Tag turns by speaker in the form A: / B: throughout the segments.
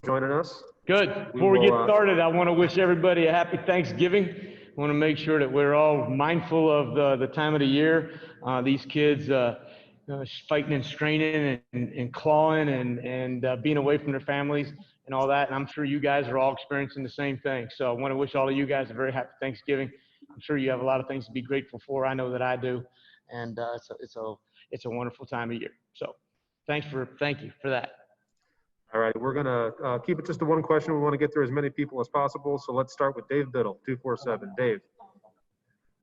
A: joining us.
B: Good. Before we get started, I want to wish everybody a happy Thanksgiving. I want to make sure that we're all mindful of the time of the year. These kids fighting and straining and clawing and being away from their families and all that. And I'm sure you guys are all experiencing the same thing. So I want to wish all of you guys a very happy Thanksgiving. I'm sure you have a lot of things to be grateful for. I know that I do. And it's a wonderful time of year. So thank you for that.
A: All right, we're going to keep it just to one question. We want to get through as many people as possible. So let's start with Dave Biddle, 247. Dave.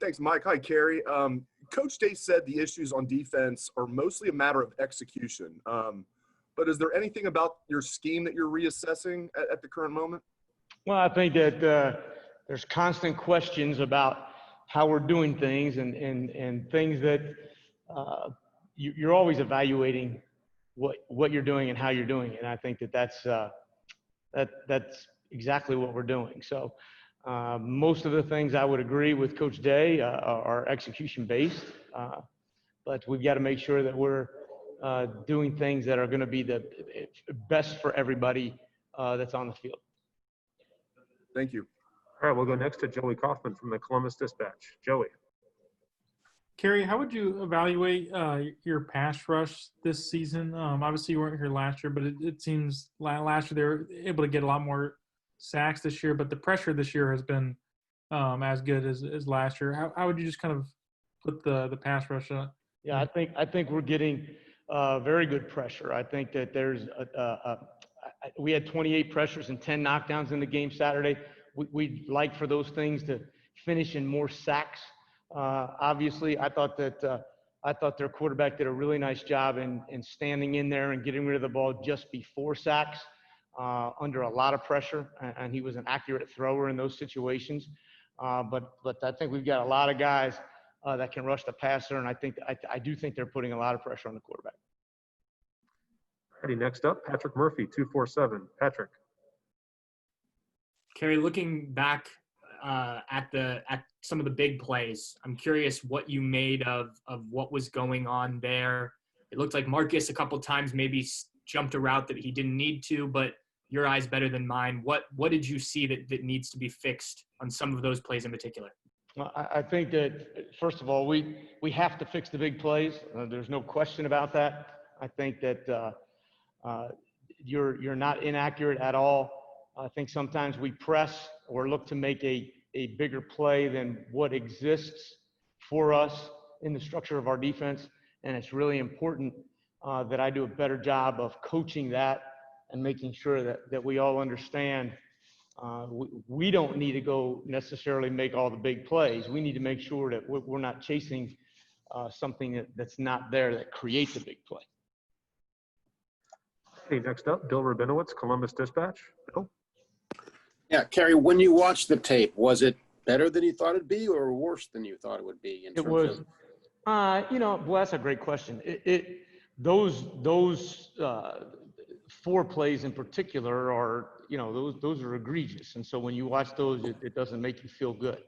C: Thanks, Mike. Hi, Kerry. Coach Day said the issues on defense are mostly a matter of execution. But is there anything about your scheme that you're reassessing at the current moment?
B: Well, I think that there's constant questions about how we're doing things and things that you're always evaluating what you're doing and how you're doing it. And I think that's exactly what we're doing. So most of the things I would agree with Coach Day are execution based, but we've got to make sure that we're doing things that are going to be the best for everybody that's on the field.
C: Thank you.
A: All right, we'll go next to Joey Kaufman from the Columbus Dispatch. Joey.
D: Kerry, how would you evaluate your pass rush this season? Obviously, you weren't here last year, but it seems last year they were able to get a lot more sacks this year, but the pressure this year has been as good as last year. How would you just kind of put the pass rush up?
B: Yeah, I think we're getting very good pressure. I think that there's we had 28 pressures and 10 knockdowns in the game Saturday. We'd like for those things to finish in more sacks. Obviously, I thought their quarterback did a really nice job in standing in there and getting rid of the ball just before sacks under a lot of pressure, and he was an accurate thrower in those situations. But I think we've got a lot of guys that can rush the passer, and I do think they're putting a lot of pressure on the quarterback.
A: Ready, next up, Patrick Murphy, 247. Patrick.
E: Kerry, looking back at some of the big plays, I'm curious what you made of what was going on there. It looked like Marcus a couple times maybe jumped a route that he didn't need to, but your eyes better than mine. What did you see that needs to be fixed on some of those plays in particular?
B: Well, I think that, first of all, we have to fix the big plays. There's no question about that. I think that you're not inaccurate at all. I think sometimes we press or look to make a bigger play than what exists for us in the structure of our defense. And it's really important that I do a better job of coaching that and making sure that we all understand we don't need to go necessarily make all the big plays. We need to make sure that we're not chasing something that's not there that creates a big play.
A: Hey, next up, Bill Rabinowitz, Columbus Dispatch. Bill?
F: Yeah, Kerry, when you watched the tape, was it better than you thought it'd be or worse than you thought it would be?
B: It was, well, that's a great question. Those 4 plays in particular are, those are egregious. And so when you watch those, it doesn't make you feel good.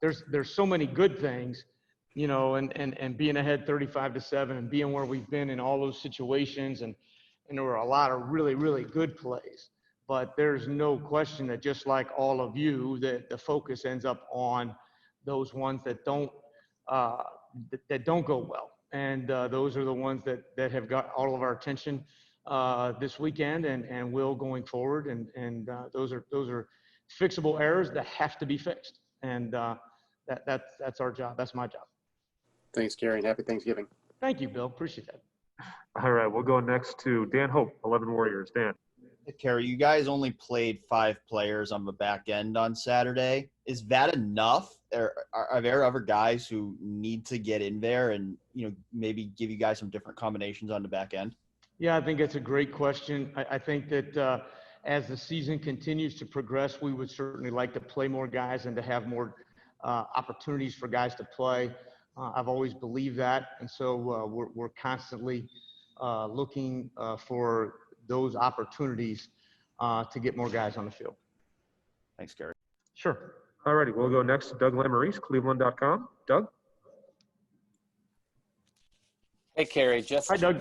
B: There's so many good things, and being ahead 35-7 and being where we've been in all those situations. And there were a lot of really, really good plays. But there's no question that just like all of you, that the focus ends up on those ones that don't go well. And those are the ones that have got all of our attention this weekend and will going forward. And those are fixable errors that have to be fixed. And that's our job. That's my job.
F: Thanks, Kerry, and happy Thanksgiving.
B: Thank you, Bill. Appreciate that.
A: All right, we'll go next to Dan Hope, 11 Warriors. Dan.
G: Kerry, you guys only played 5 players on the back end on Saturday. Is that enough? Are there other guys who need to get in there and, maybe give you guys some different combinations on the back end?
B: Yeah, I think that's a great question. I think that as the season continues to progress, we would certainly like to play more guys and to have more opportunities for guys to play. I've always believed that. And so we're constantly looking for those opportunities to get more guys on the field.
G: Thanks, Kerry.
B: Sure.
A: All righty, we'll go next to Doug Lamarice, Cleveland.com. Doug?
H: Hey, Kerry.
B: Hi, Doug.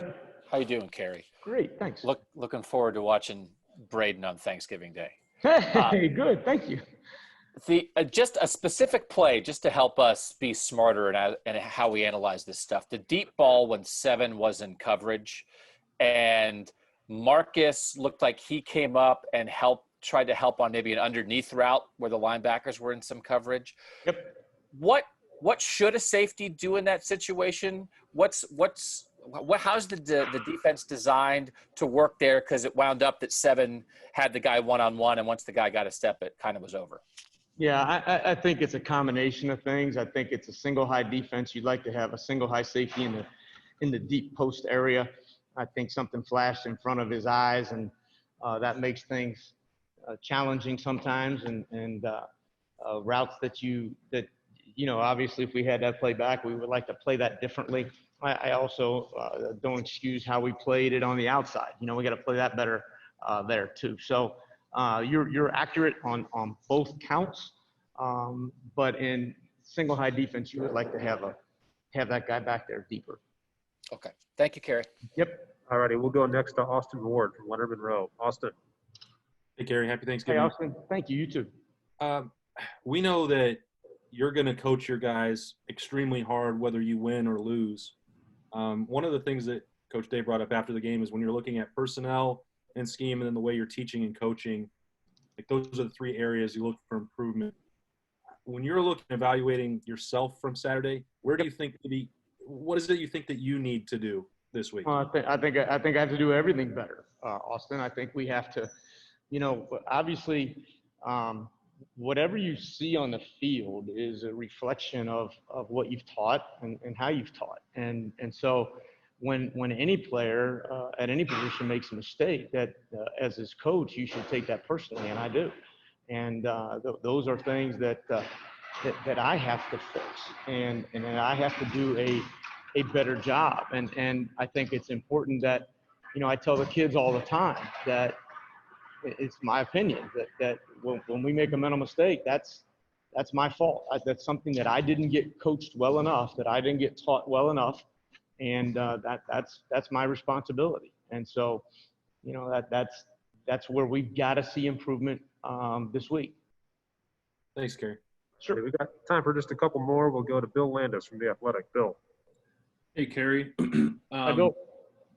H: How you doing, Kerry?
B: Great, thanks.
H: Looking forward to watching Braden on Thanksgiving Day.
B: Hey, good. Thank you.
H: Just a specific play, just to help us be smarter and how we analyze this stuff. The deep ball when 7 was in coverage, and Marcus looked like he came up and tried to help on maybe an underneath route where the linebackers were in some coverage.
B: Yep.
H: What should a safety do in that situation? How's the defense designed to work there? Because it wound up that 7 had the guy one-on-one, and once the guy got a step, it kind of was over.
B: Yeah, I think it's a combination of things. I think it's a single high defense. You'd like to have a single high safety in the deep post area. I think something flashed in front of his eyes, and that makes things challenging sometimes. And routes that obviously if we had that play back, we would like to play that differently. I also don't excuse how we played it on the outside. We got to play that better there too. So you're accurate on both counts, but in single high defense, you would like to have that guy back there deeper.
H: Okay, thank you, Kerry.
B: Yep.
A: All righty, we'll go next to Austin Ward from Leonard Monroe. Austin.
I: Hey, Kerry. Happy
B: Hey,
I: Thanksgiving.
B: Austin. Thank you. You too.
I: We know that you're going to coach your guys extremely hard, whether you win or lose. One of the things that Coach Dave brought up after the game is when you're looking at personnel and scheme and then the way you're teaching and coaching, like those are the 3 areas you look for improvement. When you're looking at evaluating yourself from Saturday, what is it you think that you need to do this week?
B: I think I have to do everything better, Austin. I think we have to, obviously, whatever you see on the field is a reflection of what you've taught and how you've taught. And so when any player at any position makes a mistake, that as his coach, you should take that personally, and I do. And those are things that I have to fix, and I have to do a better job. And I think it's important that, I tell the kids all the time that it's my opinion that when we make a mental mistake, that's my fault. That's something that I didn't get coached well enough, that I didn't get taught well enough. And that's my responsibility. And so, that's where we've got to see improvement this week.
I: Thanks, Kerry.
A: Sure. We've got time for just a couple more. We'll go to Bill Landis from The Athletic. Bill.
J: Hey, Kerry.
B: Hi, Bill.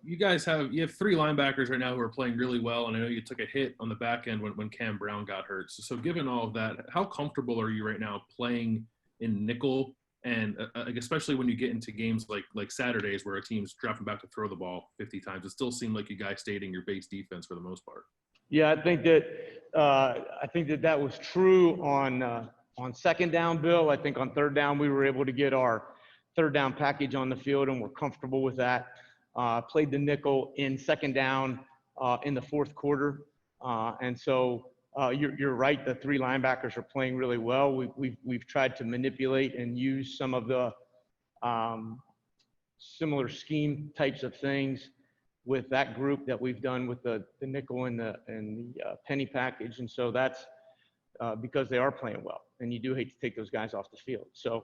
J: You have 3 linebackers right now who are playing really well, and I know you took a hit on the back end when Cam Brown got hurt. So given all of that, how comfortable are you right now playing in nickel? And especially when you get into games like Saturdays where a team's dropping back to throw the ball 50 times, it still seemed like you guys stayed in your base defense for the most part.
B: Yeah, I think that was true on second down, Bill. I think on third down we were able to get our third down package on the field, and we're comfortable with that. Played the nickel in second down in the fourth quarter, and so. You're right. The 3 linebackers are playing really well. We've tried to manipulate and use some of the similar scheme types of things with that group that we've done with the nickel and the penny package. And so that's because they are playing well, and you do hate to take those guys off the field. So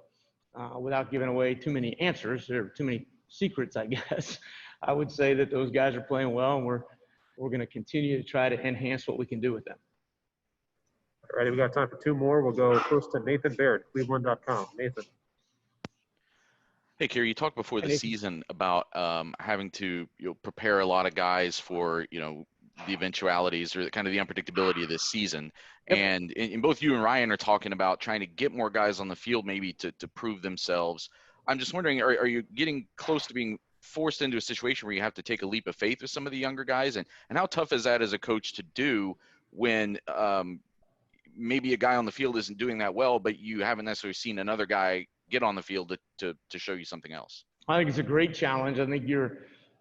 B: without giving away too many answers or too many secrets, I guess, I would say that those guys are playing well, and we're going to continue to try to enhance what we can do with them.
A: All righty, we got time for 2 more. We'll go first to Nathan Baird, Cleveland.com. Nathan.
K: Hey, Kerry, you talked before the season about having to prepare a lot of guys for, the eventualities or kind of the unpredictability of this season. Yep. And in both you and Ryan are talking about trying to get more guys on the field maybe to prove themselves. I'm just wondering, are you getting close to being forced into a situation where you have to take a leap of faith with some of the younger guys? And how tough is that as a coach to do when maybe a guy on the field isn't doing that well, but you haven't necessarily seen another guy get on the field to show you something else?
B: I think it's a great challenge. I think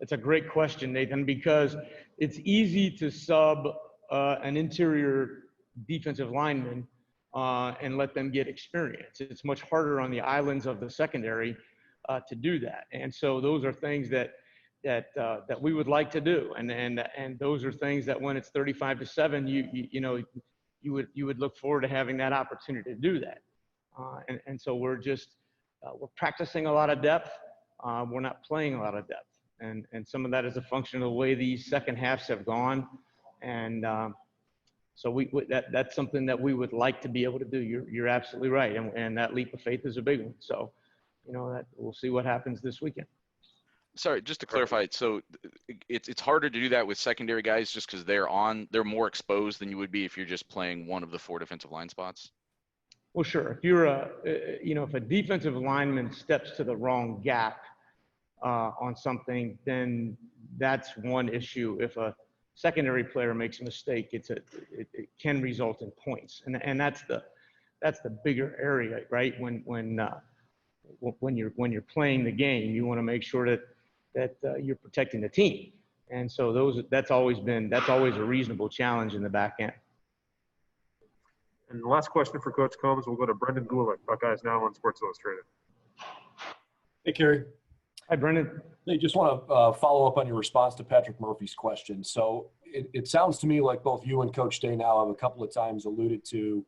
B: it's a great question, Nathan, because it's easy to sub an interior defensive lineman and let them get experience. It's much harder on the islands of the secondary to do that. And so those are things that we would like to do. And those are things that when it's 35-7, you would look forward to having that opportunity to do that. And so we're practicing a lot of depth. We're not playing a lot of depth. And some of that is a function of the way these second halves have gone. And so that's something that we would like to be able to do. You're absolutely right. And that leap of faith is a big one. So, that we'll see what happens this weekend.
K: Sorry, just to clarify, so it's harder to do that with secondary guys just because they're more exposed than you would be if you're just playing one of the 4 defensive line spots?
B: Well, sure. If you're if a defensive lineman steps to the wrong gap on something, then that's one issue. If a secondary player makes a mistake, it can result in points, and that's the bigger area, right? When you're playing the game, you want to make sure that you're protecting the team, and so that's always a reasonable challenge in the back end.
A: And the last question for Coach Coombs, we'll go to Brendan Gulick, Buckeyes Now on Sports Illustrated.
L: Hey, Kerry.
B: Hi, Brendan.
L: Hey, just want to follow up on your response to Patrick Murphy's question. So it sounds to me like both you and Coach Day now have a couple of times alluded to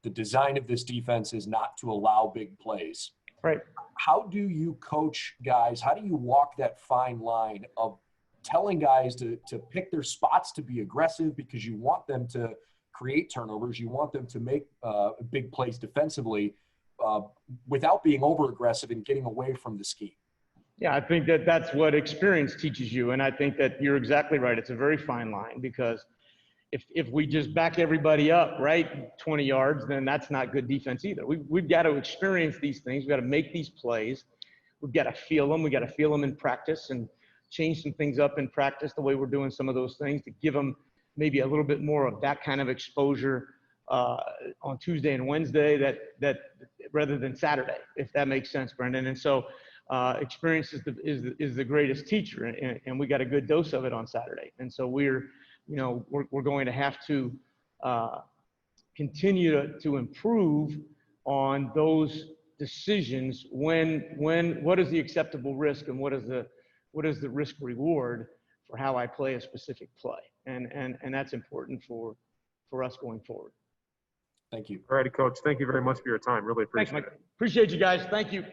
L: the design of this defense is not to allow big plays.
B: Right.
L: How do you coach guys? How do you walk that fine line of telling guys to pick their spots to be aggressive because you want them to create turnovers, you want them to make big plays defensively without being over aggressive and getting away from the scheme?
B: Yeah, I think that's what experience teaches you. And I think that you're exactly right. It's a very fine line because if we just back everybody up, right, 20 yards, then that's not good defense either. We've got to experience these things. We've got to make these plays. We've got to feel them. We've got to feel them in practice and change some things up in practice the way we're doing some of those things to give them maybe a little bit more of that kind of exposure on Tuesday and Wednesday that rather than Saturday, if that makes sense, Brendan. And so experience is the greatest teacher, and we got a good dose of it on Saturday. And so we're going to have to continue to improve on those decisions when what is the acceptable risk and what is the risk reward for how I play a specific play. And that's important for us going forward.
L: Thank you.
A: All righty, Coach. Thank you very much for your time. Really appreciate it.
B: Appreciate you guys. Thank you.